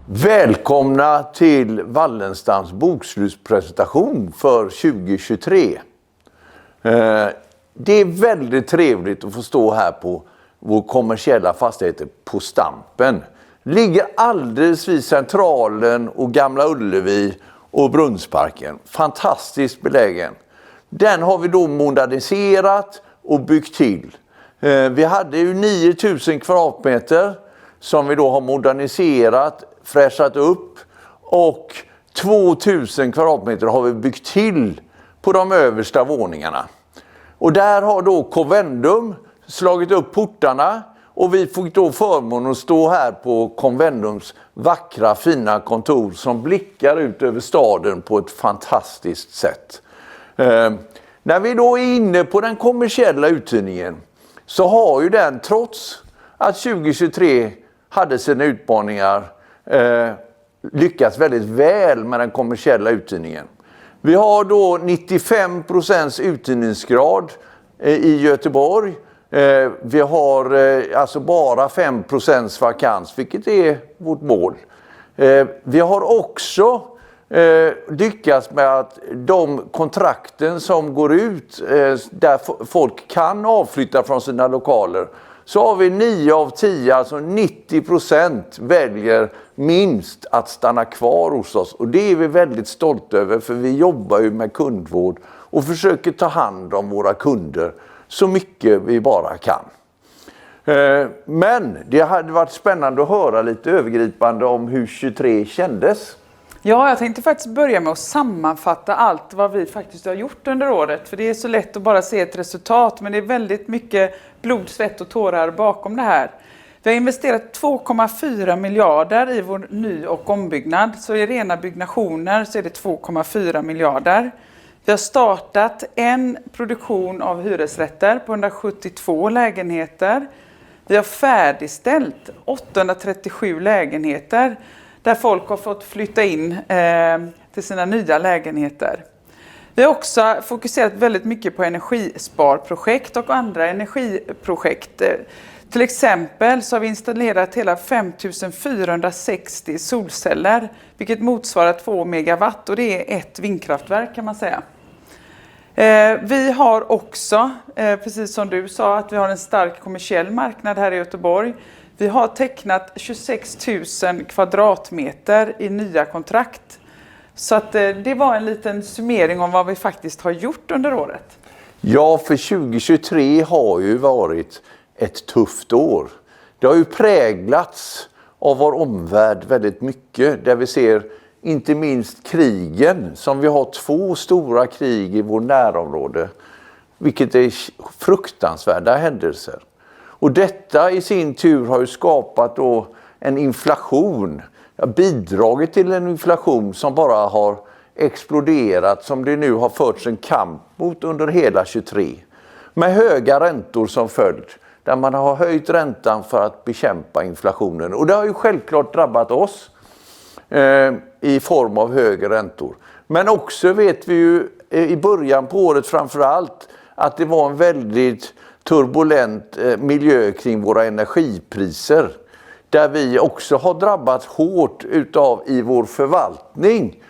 Välkomna till Wallenstams bokslutspresentation för 2023. Det är väldigt trevligt att få stå här på vår kommersiella fastigheter på Stampen. Ligger alldeles vid Centralen och Gamla Ullevi och Brunnsparken. Fantastiskt belägen. Den har vi då moderniserat och byggt till. Vi hade ju 9000 kvadratmeter som vi då har moderniserat, fräschat upp, och 2000 kvadratmeter har vi byggt till på de översta våningarna. Och där har då Convendum slagit upp portarna och vi fick då förmånen att stå här på Convendums vackra fina kontor som blickar ut över staden på ett fantastiskt sätt. När vi då är inne på den kommersiella uthyrningen så har ju den, trots att 2023 hade sina utmaningar, lyckats väldigt väl med den kommersiella uthyrningen. Vi har då 95% uthyrningsgrad i Göteborg. Vi har alltså bara 5% vakans, vilket är vårt mål. Vi har också lyckats med att de kontrakten som går ut där folk kan avflytta från sina lokaler, så har vi 9 av 10, alltså 90% väljer minst att stanna kvar hos oss. Och det är vi väldigt stolta över, för vi jobbar ju med kundvård och försöker ta hand om våra kunder så mycket vi bara kan. Men det hade varit spännande att höra lite övergripande om hur 23 kändes. Ja, jag tänkte faktiskt börja med att sammanfatta allt vad vi faktiskt har gjort under året. För det är så lätt att bara se ett resultat, men det är väldigt mycket blod, svett och tårar bakom det här. Vi har investerat 2,4 miljarder i vår ny- och ombyggnad. Så i rena byggnationer så är det 2,4 miljarder. Vi har startat en produktion av hyresrätter på 172 lägenheter. Vi har färdigställt 837 lägenheter där folk har fått flytta in till sina nya lägenheter. Vi har också fokuserat väldigt mycket på energisparprojekt och andra energiprojekt. Till exempel så har vi installerat hela 5460 solceller, vilket motsvarar 2 megawatt, och det är ett vindkraftverk kan man säga. Vi har också, precis som du sa, att vi har en stark kommersiell marknad här i Göteborg. Vi har tecknat 26 000 kvadratmeter i nya kontrakt. Så att det var en liten summering om vad vi faktiskt har gjort under året. Ja, för 2023 har ju varit ett tufft år. Det har ju präglats av vår omvärld väldigt mycket, där vi ser inte minst krigen, som vi har 2 stora krig i vår närområde, vilket är fruktansvärda händelser. Och detta i sin tur har ju skapat då en inflation, bidragit till en inflation som bara har exploderat, som det nu har förts en kamp mot under hela 23. Med höga räntor som följd, där man har höjt räntan för att bekämpa inflationen. Och det har ju självklart drabbat oss i form av högre räntor. Men också vet vi ju i början på året framförallt att det var en väldigt turbulent miljö kring våra energipriser, där vi också har drabbats hårt utav i vår förvaltning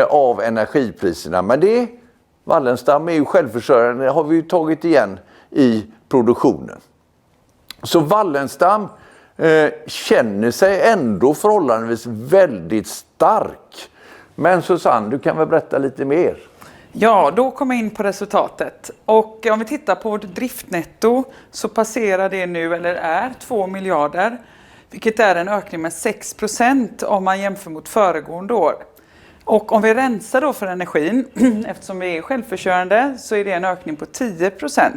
av energipriserna. Men det, Wallenstam är ju självförsörjande, har vi ju tagit igen i produktionen. Så Wallenstam känner sig ändå förhållandevis väldigt stark. Men Susanne, du kan väl berätta lite mer? Ja, då kommer jag in på resultatet. Och om vi tittar på vårt driftnetto så passerar det nu, eller är, 2 miljarder. Vilket är en ökning med 6% om man jämför mot föregående år. Och om vi rensar då för energin, eftersom vi är självförsörjande, så är det en ökning på 10%.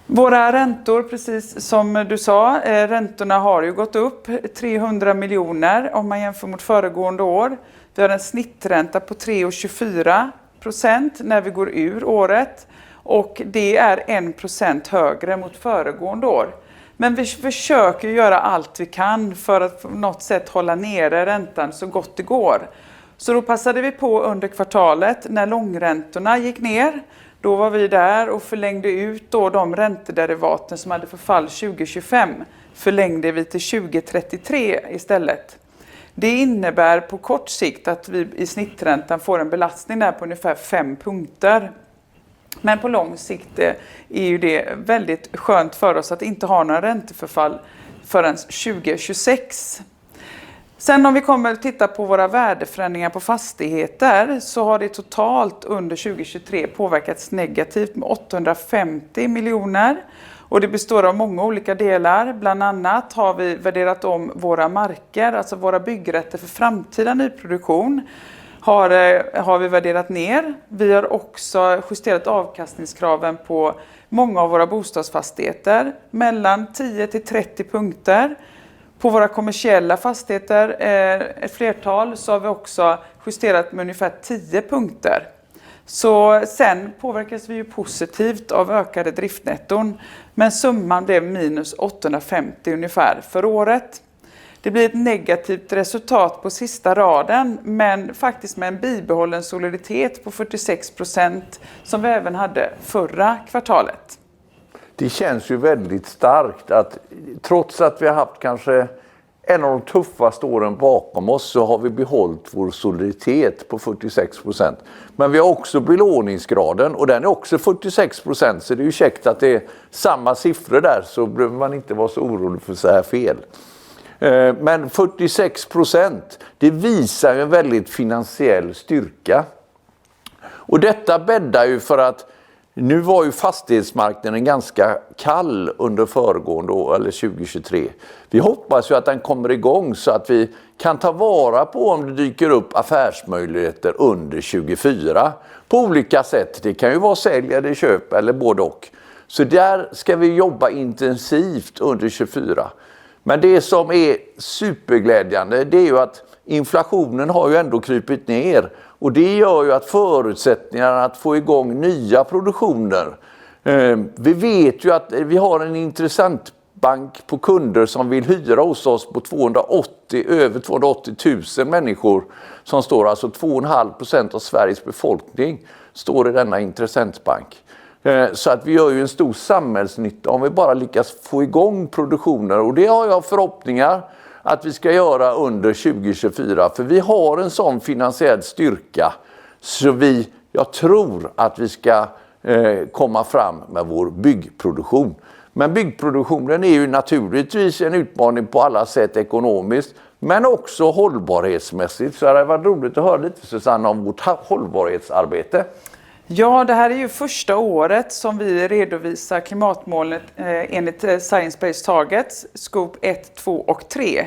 Våra räntor, precis som du sa, räntorna har ju gått upp 300 miljoner om man jämför mot föregående år. Vi har en snittränta på 3,24% när vi går ur året, och det är 1% högre mot föregående år. Men vi försöker göra allt vi kan för att på något sätt hålla nere räntan så gott det går. Så då passade vi på under kvartalet när långräntorna gick ner. Då var vi där och förlängde ut då de räntederivaten som hade förfall 2025. Förlängde vi till 2033 istället. Det innebär på kort sikt att vi i snitträntan får en belastning där på ungefär 5 punkter. Men på lång sikt är ju det väldigt skönt för oss att inte ha några ränteförfall förrän 2026. Sen om vi kommer att titta på våra värdeförändringar på fastigheter så har det totalt under 2023 påverkats negativt med 850 miljoner. Och det består av många olika delar. Bland annat har vi värderat om våra marker, alltså våra byggrätter för framtida nyproduktion. Har vi värderat ner. Vi har också justerat avkastningskraven på många av våra bostadsfastigheter. Mellan 10 till 30 punkter. På våra kommersiella fastigheter, ett flertal, så har vi också justerat med ungefär 10 punkter. Så sen påverkas vi ju positivt av ökade driftnetton. Men summan blev minus 850 ungefär för året. Det blir ett negativt resultat på sista raden, men faktiskt med en bibehållen soliditet på 46% som vi även hade förra kvartalet. Det känns ju väldigt starkt att trots att vi har haft kanske en av de tuffaste åren bakom oss så har vi behållit vår soliditet på 46%. Men vi har också belåningsgraden och den är också 46%, så det är ju käckt att det är samma siffror där, så behöver man inte vara så orolig för så här fel. Men 46%, det visar ju en väldigt finansiell styrka. Och detta bäddar ju för att nu var ju fastighetsmarknaden ganska kall under föregående år, eller 2023. Vi hoppas ju att den kommer igång så att vi kan ta vara på om det dyker upp affärsmöjligheter under 2024 på olika sätt. Det kan ju vara sälj eller köp eller både och. Så där ska vi jobba intensivt under 2024. Men det som är superglädjande, det är ju att inflationen har ju ändå krypit ner. Och det gör ju att förutsättningarna att få igång nya produktioner. Vi vet ju att vi har en intressant bank på kunder som vill hyra hos oss på över 280 000 människor som står, alltså 2,5% av Sveriges befolkning står i denna intressentbank. Så att vi gör ju en stor samhällsnytta om vi bara lyckas få igång produktioner, och det har jag förhoppningar att vi ska göra under 2024, för vi har en sån finansiell styrka så jag tror att vi ska komma fram med vår byggproduktion. Men byggproduktionen är ju naturligtvis en utmaning på alla sätt ekonomiskt, men också hållbarhetsmässigt. Så det har varit roligt att höra lite, Susanna, om vårt hållbarhetsarbete. Ja, det här är ju första året som vi redovisar klimatmålet enligt Science Based Targets, Scope 1, 2 och 3.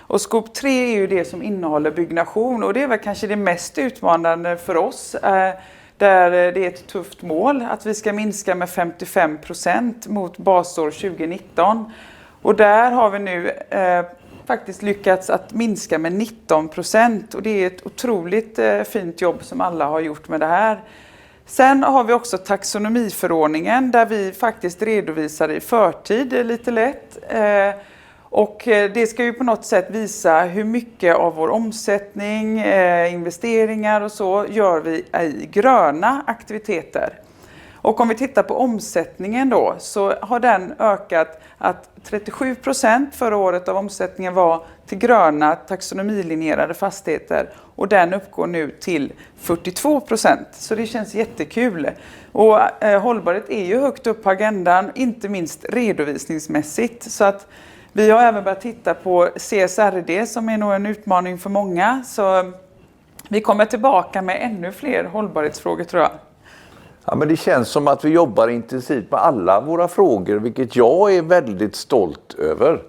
Och Scope 3 är ju det som innehåller byggnation, och det är väl kanske det mest utmanande för oss. Där det är ett tufft mål att vi ska minska med 55% mot basår 2019. Och där har vi nu faktiskt lyckats att minska med 19%, och det är ett otroligt fint jobb som alla har gjort med det här. Sen har vi också taxonomiförordningen där vi faktiskt redovisar i förtid lite lätt. Och det ska ju på något sätt visa hur mycket av vår omsättning, investeringar och så gör vi i gröna aktiviteter. Och om vi tittar på omsättningen då, så har den ökat att 37% förra året av omsättningen var till gröna taxonomilinjerade fastigheter, och den uppgår nu till 42%. Så det känns jättekul. Och hållbarhet är ju högt upp på agendan, inte minst redovisningsmässigt. Så att vi har även börjat titta på CSRD som är nog en utmaning för många. Så vi kommer tillbaka med ännu fler hållbarhetsfrågor, tror jag. Ja, men det känns som att vi jobbar intensivt med alla våra frågor, vilket jag är väldigt stolt över.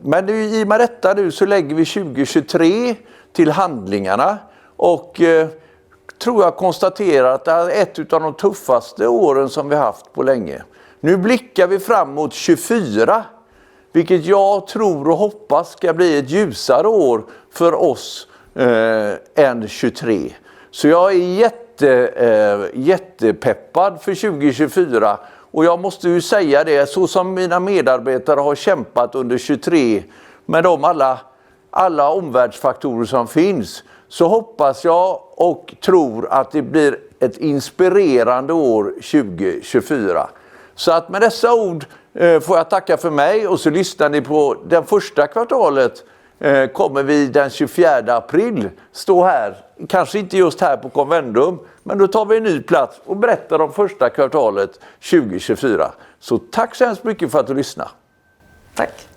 Men i och med detta nu så lägger vi 2023 till handlingarna, och tror jag konstaterar att det är ett av de tuffaste åren som vi haft på länge. Nu blickar vi fram mot 2024, vilket jag tror och hoppas ska bli ett ljusare år för oss än 2023. Så jag är jättepeppad för 2024, och jag måste ju säga det, så som mina medarbetare har kämpat under 2023 med alla omvärldsfaktorer som finns, så hoppas jag och tror att det blir ett inspirerande år 2024. Så att med dessa ord får jag tacka för mig, och så lyssnar ni på det första kvartalet kommer vi den 24 april stå här, kanske inte just här på Convendum, men då tar vi en ny plats och berättar om första kvartalet 2024. Så tack så hemskt mycket för att du lyssnade. Tack.